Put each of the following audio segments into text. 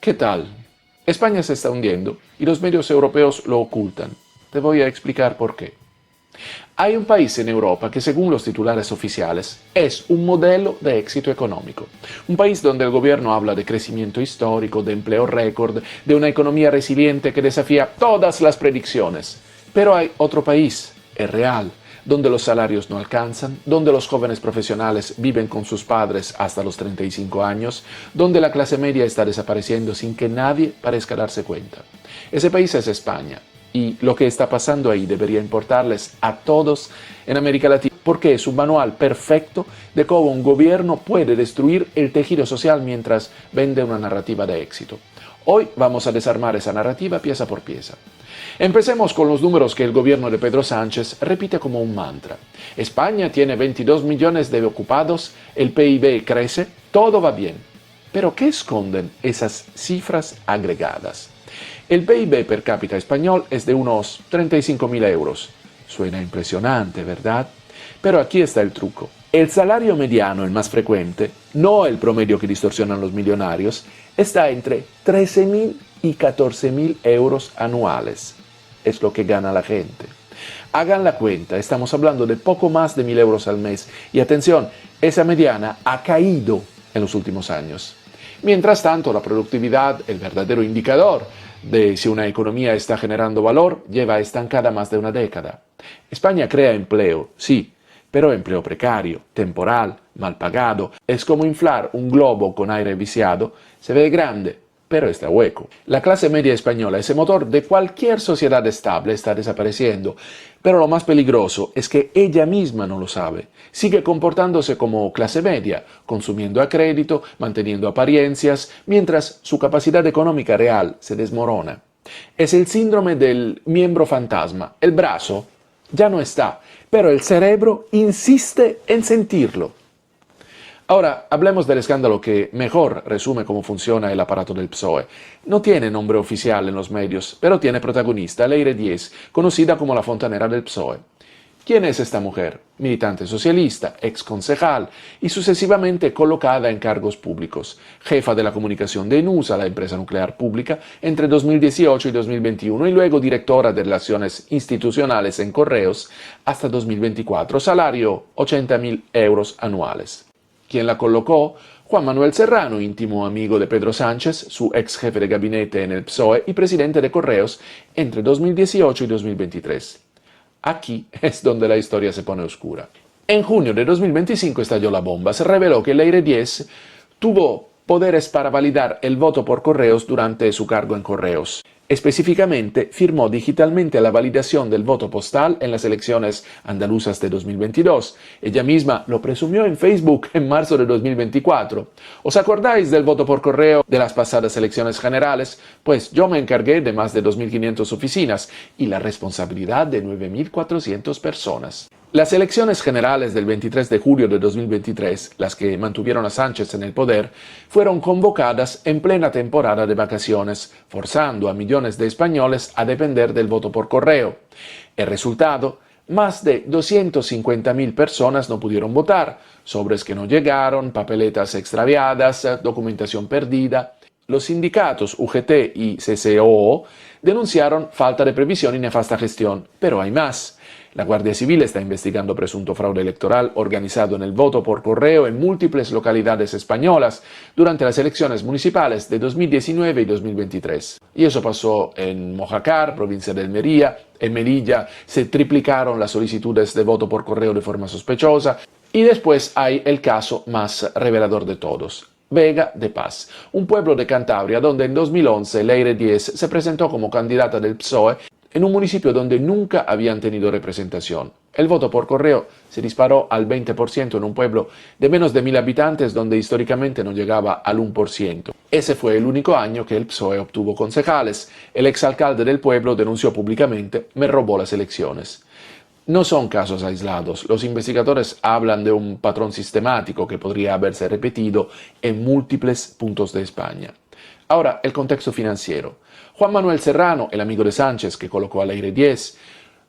¿Qué tal? España se está hundiendo y los medios europeos lo ocultan. Te voy a explicar por qué. Hay un país en Europa que, según los titulares oficiales, es un modelo de éxito económico. Un país donde el gobierno habla de crecimiento histórico, de empleo récord, de una economía resiliente que desafía todas las predicciones. Pero hay otro país, es real, donde los salarios no alcanzan, donde los jóvenes profesionales viven con sus padres hasta los 35 años, donde la clase media está desapareciendo sin que nadie parezca darse cuenta. Ese país es España. Y lo que está pasando ahí debería importarles a todos en América Latina, porque es un manual perfecto de cómo un gobierno puede destruir el tejido social mientras vende una narrativa de éxito. Hoy vamos a desarmar esa narrativa pieza por pieza. Empecemos con los números que el gobierno de Pedro Sánchez repite como un mantra. España tiene 22 millones de ocupados, el PIB crece, todo va bien. Pero ¿qué esconden esas cifras agregadas? El PIB per cápita español es de unos 35.000 euros. Suena impresionante, ¿verdad? Pero aquí está el truco. El salario mediano, el más frecuente, no el promedio que distorsionan los millonarios, está entre 13.000 y 14.000 euros anuales. Es lo que gana la gente. Hagan la cuenta, estamos hablando de poco más de 1.000 euros al mes. Y atención, esa mediana ha caído en los últimos años. Mientras tanto, la productividad, el verdadero indicador de si una economía está generando valor, lleva estancada más de una década. España crea empleo, sí, pero empleo precario, temporal, mal pagado. Es como inflar un globo con aire viciado, se ve grande, pero está hueco. La clase media española, ese motor de cualquier sociedad estable, está desapareciendo. Pero lo más peligroso es que ella misma no lo sabe. Sigue comportándose como clase media, consumiendo a crédito, manteniendo apariencias, mientras su capacidad económica real se desmorona. Es el síndrome del miembro fantasma. El brazo ya no está, pero el cerebro insiste en sentirlo. Ahora, hablemos del escándalo que mejor resume cómo funciona el aparato del PSOE. No tiene nombre oficial en los medios, pero tiene protagonista, Leire Diez, conocida como la fontanera del PSOE. ¿Quién es esta mujer? Militante socialista, ex concejal y sucesivamente colocada en cargos públicos. Jefa de la comunicación de Enusa, la empresa nuclear pública, entre 2018 y 2021 y luego directora de relaciones institucionales en Correos hasta 2024. Salario 80.000 euros anuales. ¿Quién la colocó? Juan Manuel Serrano, íntimo amigo de Pedro Sánchez, su ex jefe de gabinete en el PSOE y presidente de Correos entre 2018 y 2023. Aquí es donde la historia se pone oscura. En junio de 2025 estalló la bomba. Se reveló que Leire Diez tuvo poderes para validar el voto por correos durante su cargo en Correos. Específicamente, firmó digitalmente la validación del voto postal en las elecciones andaluzas de 2022. Ella misma lo presumió en Facebook en marzo de 2024. ¿Os acordáis del voto por correo de las pasadas elecciones generales? Pues yo me encargué de más de 2.500 oficinas y la responsabilidad de 9.400 personas. Las elecciones generales del 23 de julio de 2023, las que mantuvieron a Sánchez en el poder, fueron convocadas en plena temporada de vacaciones, forzando a millones de españoles a depender del voto por correo. El resultado, más de 250.000 personas no pudieron votar, sobres que no llegaron, papeletas extraviadas, documentación perdida. Los sindicatos UGT y CCOO denunciaron falta de previsión y nefasta gestión, pero hay más. La Guardia Civil está investigando presunto fraude electoral organizado en el voto por correo en múltiples localidades españolas durante las elecciones municipales de 2019 y 2023. Y eso pasó en Mojácar, provincia de Almería. En Melilla se triplicaron las solicitudes de voto por correo de forma sospechosa. Y después hay el caso más revelador de todos. Vega de Paz, un pueblo de Cantabria donde en 2011 Leire Diez se presentó como candidata del PSOE en un municipio donde nunca habían tenido representación. El voto por correo se disparó al 20% en un pueblo de menos de 1.000 habitantes donde históricamente no llegaba al 1%. Ese fue el único año que el PSOE obtuvo concejales. El exalcalde del pueblo denunció públicamente: me robó las elecciones. No son casos aislados. Los investigadores hablan de un patrón sistemático que podría haberse repetido en múltiples puntos de España. Ahora, el contexto financiero. Juan Manuel Serrano, el amigo de Sánchez que colocó a Leire Diez,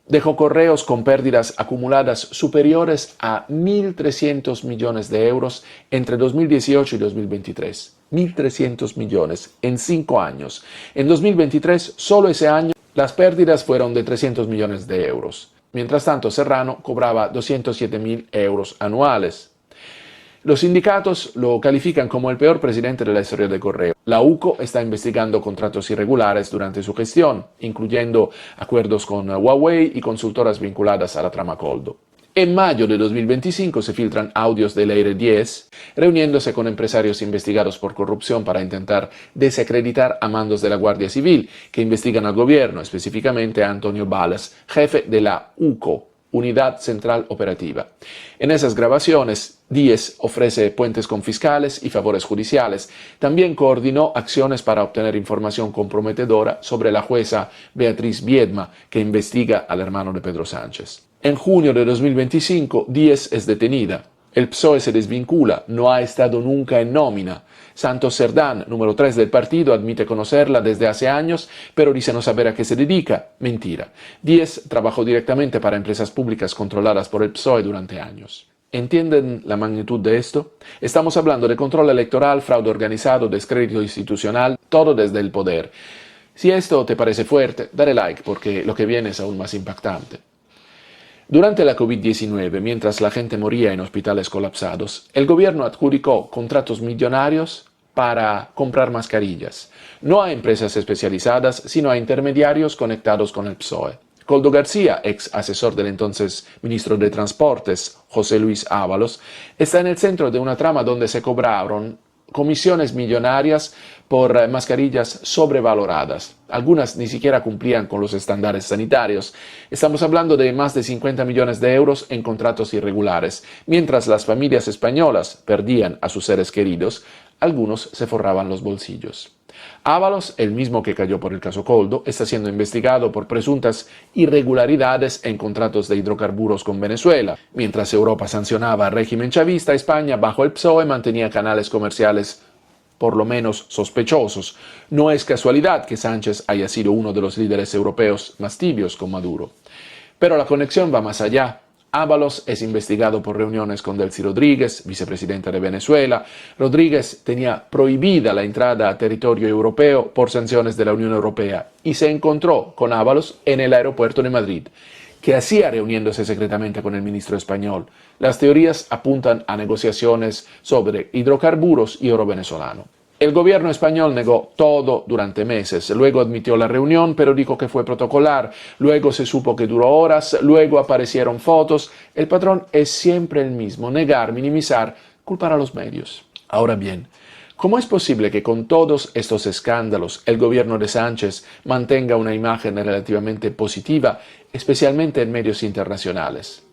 Dejó correos con pérdidas acumuladas superiores a 1.300 millones de euros entre 2018 y 2023. 1.300 millones en 5 años. En 2023, solo ese año, las pérdidas fueron de 300 millones de euros. Mientras tanto, Serrano cobraba 207.000 euros anuales. Los sindicatos lo califican como el peor presidente de la historia de Correo. La UCO está investigando contratos irregulares durante su gestión, incluyendo acuerdos con Huawei y consultoras vinculadas a la trama Coldo. En mayo de 2025 se filtran audios de Leire 10 reuniéndose con empresarios investigados por corrupción para intentar desacreditar a mandos de la Guardia Civil que investigan al gobierno, específicamente a Antonio Balas, jefe de la UCO, Unidad Central Operativa. En esas grabaciones, Díez ofrece puentes con fiscales y favores judiciales. También coordinó acciones para obtener información comprometedora sobre la jueza Beatriz Biedma, que investiga al hermano de Pedro Sánchez. En junio de 2025, Díez es detenida. El PSOE se desvincula, no ha estado nunca en nómina. Santos Cerdán, número 3 del partido, admite conocerla desde hace años, pero dice no saber a qué se dedica. Mentira. Díez trabajó directamente para empresas públicas controladas por el PSOE durante años. ¿Entienden la magnitud de esto? Estamos hablando de control electoral, fraude organizado, descrédito institucional, todo desde el poder. Si esto te parece fuerte, dale like porque lo que viene es aún más impactante. Durante la COVID-19, mientras la gente moría en hospitales colapsados, el gobierno adjudicó contratos millonarios para comprar mascarillas, no a empresas especializadas, sino a intermediarios conectados con el PSOE. Koldo García, ex asesor del entonces ministro de Transportes, José Luis Ábalos, está en el centro de una trama donde se cobraron comisiones millonarias por mascarillas sobrevaloradas. Algunas ni siquiera cumplían con los estándares sanitarios. Estamos hablando de más de 50 millones de euros en contratos irregulares. Mientras las familias españolas perdían a sus seres queridos, algunos se forraban los bolsillos. Ábalos, el mismo que cayó por el caso Coldo, está siendo investigado por presuntas irregularidades en contratos de hidrocarburos con Venezuela. Mientras Europa sancionaba al régimen chavista, España, bajo el PSOE, mantenía canales comerciales por lo menos sospechosos. No es casualidad que Sánchez haya sido uno de los líderes europeos más tibios con Maduro. Pero la conexión va más allá. Ábalos es investigado por reuniones con Delcy Rodríguez, vicepresidenta de Venezuela. Rodríguez tenía prohibida la entrada a territorio europeo por sanciones de la Unión Europea y se encontró con Ábalos en el aeropuerto de Madrid. ¿Qué hacía reuniéndose secretamente con el ministro español? Las teorías apuntan a negociaciones sobre hidrocarburos y oro venezolano. El gobierno español negó todo durante meses, luego admitió la reunión, pero dijo que fue protocolar, luego se supo que duró horas, luego aparecieron fotos. El patrón es siempre el mismo: negar, minimizar, culpar a los medios. Ahora bien, ¿cómo es posible que con todos estos escándalos el gobierno de Sánchez mantenga una imagen relativamente positiva, especialmente en medios internacionales?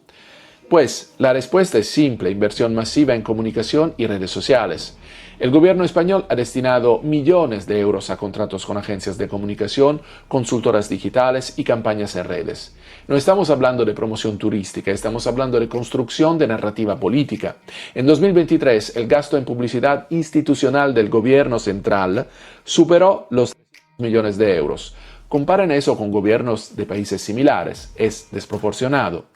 Pues la respuesta es simple: inversión masiva en comunicación y redes sociales. El gobierno español ha destinado millones de euros a contratos con agencias de comunicación, consultoras digitales y campañas en redes. No estamos hablando de promoción turística, estamos hablando de construcción de narrativa política. En 2023, el gasto en publicidad institucional del gobierno central superó los millones de euros. Comparen eso con gobiernos de países similares, es desproporcionado.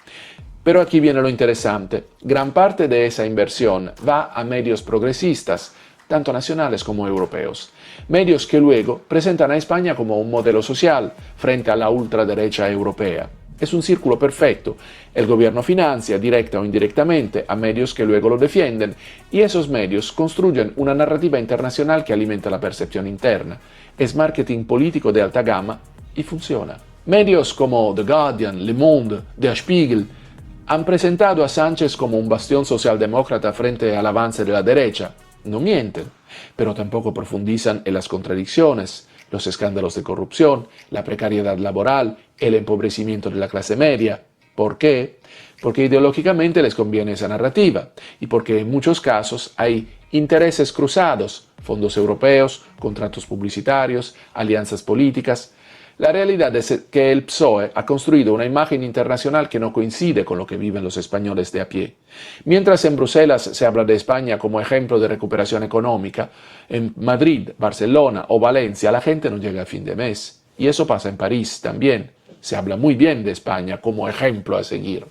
Pero aquí viene lo interesante: gran parte de esa inversión va a medios progresistas, tanto nacionales como europeos. Medios que luego presentan a España como un modelo social frente a la ultraderecha europea. Es un círculo perfecto. El gobierno financia, directa o indirectamente, a medios que luego lo defienden, y esos medios construyen una narrativa internacional que alimenta la percepción interna. Es marketing político de alta gama y funciona. Medios como The Guardian, Le Monde, Der Spiegel han presentado a Sánchez como un bastión socialdemócrata frente al avance de la derecha. No mienten, pero tampoco profundizan en las contradicciones, los escándalos de corrupción, la precariedad laboral, el empobrecimiento de la clase media. ¿Por qué? Porque ideológicamente les conviene esa narrativa y porque en muchos casos hay intereses cruzados, fondos europeos, contratos publicitarios, alianzas políticas. La realidad es que el PSOE ha construido una imagen internacional que no coincide con lo que viven los españoles de a pie. Mientras en Bruselas se habla de España como ejemplo de recuperación económica, en Madrid, Barcelona o Valencia la gente no llega a fin de mes. Y eso pasa en París también. Se habla muy bien de España como ejemplo a seguir.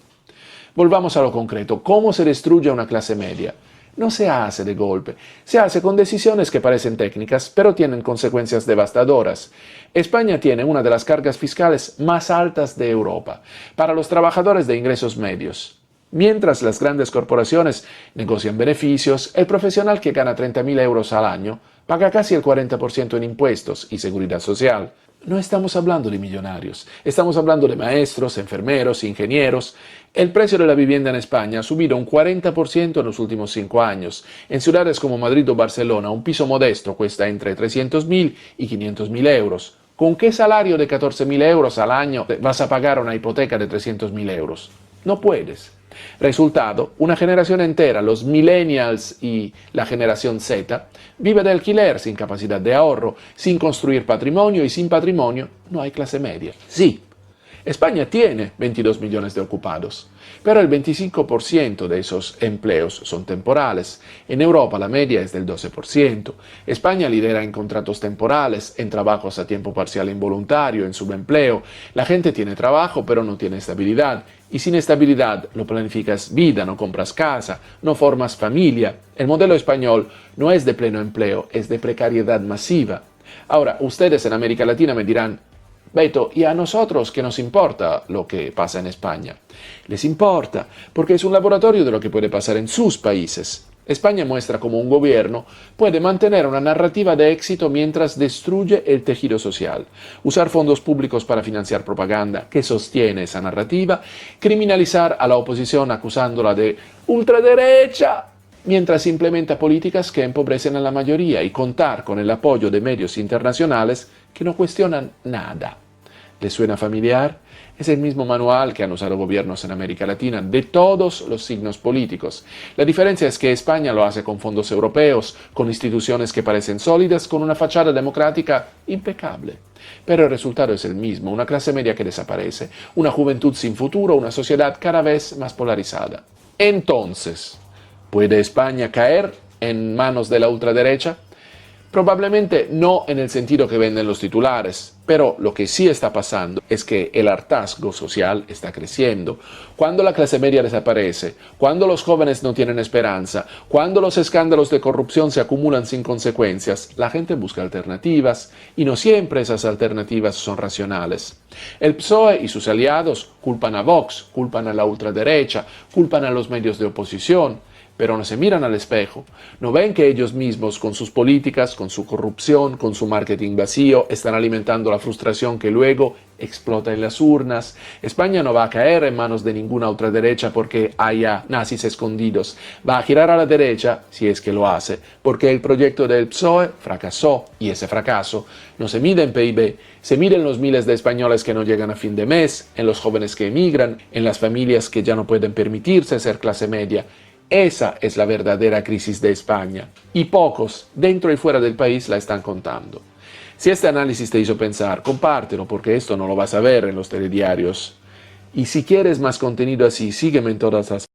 Volvamos a lo concreto. ¿Cómo se destruye una clase media? No se hace de golpe, se hace con decisiones que parecen técnicas, pero tienen consecuencias devastadoras. España tiene una de las cargas fiscales más altas de Europa para los trabajadores de ingresos medios. Mientras las grandes corporaciones negocian beneficios, el profesional que gana 30.000 euros al año paga casi el 40% en impuestos y seguridad social. No estamos hablando de millonarios, estamos hablando de maestros, enfermeros, ingenieros. El precio de la vivienda en España ha subido un 40% en los últimos 5 años. En ciudades como Madrid o Barcelona, un piso modesto cuesta entre 300.000 y 500.000 euros. ¿Con qué salario de 14.000 euros al año vas a pagar una hipoteca de 300.000 euros? No puedes. Resultado, una generación entera, los millennials y la generación Z, vive de alquiler sin capacidad de ahorro, sin construir patrimonio y sin patrimonio no hay clase media. Sí, España tiene 22 millones de ocupados, pero el 25% de esos empleos son temporales. En Europa la media es del 12%. España lidera en contratos temporales, en trabajos a tiempo parcial involuntario, en subempleo. La gente tiene trabajo, pero no tiene estabilidad. Y sin estabilidad no planificas vida, no compras casa, no formas familia. El modelo español no es de pleno empleo, es de precariedad masiva. Ahora, ustedes en América Latina me dirán, Beto, ¿y a nosotros qué nos importa lo que pasa en España? Les importa, porque es un laboratorio de lo que puede pasar en sus países. España muestra cómo un gobierno puede mantener una narrativa de éxito mientras destruye el tejido social, usar fondos públicos para financiar propaganda que sostiene esa narrativa, criminalizar a la oposición acusándola de ultraderecha, mientras implementa políticas que empobrecen a la mayoría y contar con el apoyo de medios internacionales que no cuestionan nada. ¿Les suena familiar? Es el mismo manual que han usado gobiernos en América Latina de todos los signos políticos. La diferencia es que España lo hace con fondos europeos, con instituciones que parecen sólidas, con una fachada democrática impecable. Pero el resultado es el mismo, una clase media que desaparece, una juventud sin futuro, una sociedad cada vez más polarizada. Entonces, ¿puede España caer en manos de la ultraderecha? Probablemente no en el sentido que venden los titulares, pero lo que sí está pasando es que el hartazgo social está creciendo. Cuando la clase media desaparece, cuando los jóvenes no tienen esperanza, cuando los escándalos de corrupción se acumulan sin consecuencias, la gente busca alternativas y no siempre esas alternativas son racionales. El PSOE y sus aliados culpan a Vox, culpan a la ultraderecha, culpan a los medios de oposición, pero no se miran al espejo, no ven que ellos mismos con sus políticas, con su corrupción, con su marketing vacío, están alimentando la frustración que luego explota en las urnas. España no va a caer en manos de ninguna ultraderecha porque haya nazis escondidos, va a girar a la derecha, si es que lo hace, porque el proyecto del PSOE fracasó y ese fracaso no se mide en PIB, se mide en los miles de españoles que no llegan a fin de mes, en los jóvenes que emigran, en las familias que ya no pueden permitirse ser clase media. Esa es la verdadera crisis de España, y pocos, dentro y fuera del país, la están contando. Si este análisis te hizo pensar, compártelo porque esto no lo vas a ver en los telediarios. Y si quieres más contenido así, sígueme en todas las